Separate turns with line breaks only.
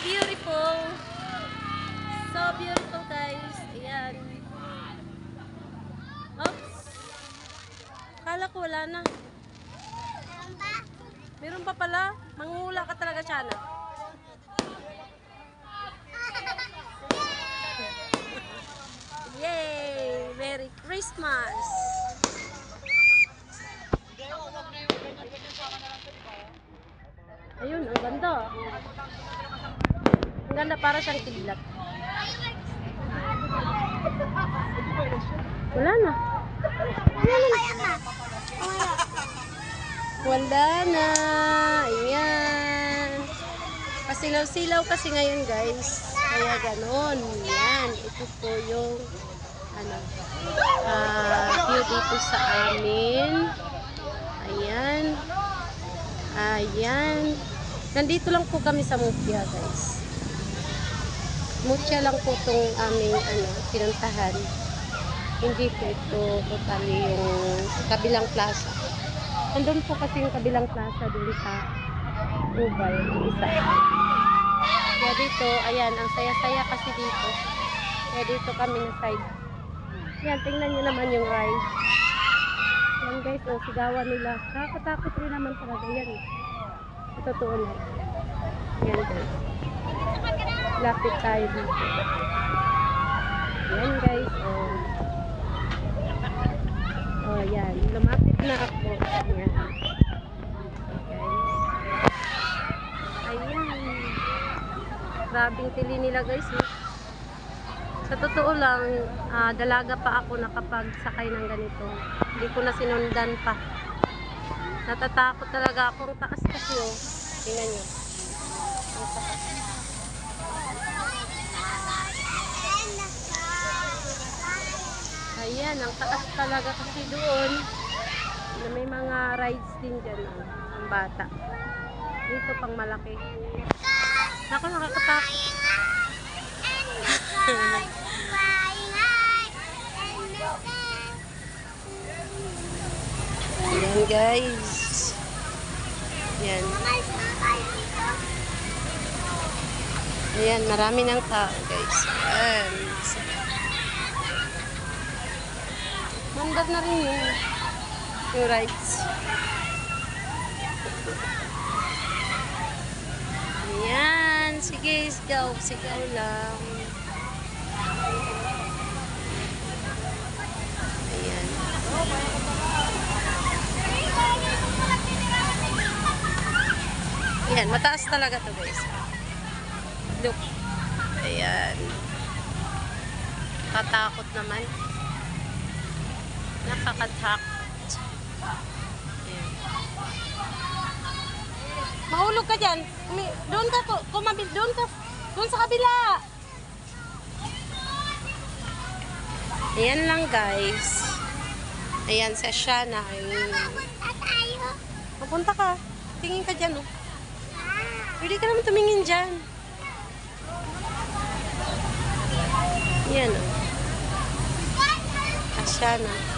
beautiful. So beautiful, guys. Ayan. Oops. Kala ko wala na. Meron pa pala. Mangula ka talaga, Shana. Yay! Merry Christmas! Ayun, ang ganda. Ang ganda, para siyang kidlat. Wala na. Wala na. Ayan. Pasilaw-silaw kasi ngayon, guys. Kaya ganon. Yan. Ito po yung view dito sa amin. Ayan. Ayan. Nandito lang po kami sa Mutya, guys. Mutya lang po itong aming pinuntahan. Hindi po ito totally yung kabilang plaza. Nandun po kasi yung kabilang plaza dun sa Ubal, isa. Kaya dito, ayan, ang saya-saya kasi dito. Kaya dito kami na side. Yan, tingnan nyo naman yung ride. Yan guys, sigawan nila. Nakakatakot rin naman talaga yan. Totoo na. Yan guys. Lapit tayo dito. Yan guys, oh, yan. Lumapit na ako. Yan. Grabing tili nila guys. Sa totoo lang, dalaga pa ako nakapagsakay ng ganito. Hindi ko na sinundan pa. Natatakot talaga ako. Ang taas kasi oh. Tingnan nyo. Ang taas. Ayan, ang taas talaga kasi doon. May mga rides din dyan. Ang bata. Dito pang malaki. Ako nakakatakot. Ayan guys. Ayan. Ayan, marami ng tao guys. Ayan. Mandar na rin yung rides. Ayan. Sige, sigaw. Sigaw lang. Ayan. Ayan. Mataas talaga to guys. Look. Ayan. Katakot naman. Nakakatakot. Ayan. Mahulog ka dyan. Doon ka, kumabil. Doon ka. Doon sa kabila. Ayan lang guys. Ayan sa Shana. Papunta ka. Tingin ka dyan. Oh. Pwede ka naman tumingin dyan. Ayan. Oh. Shana.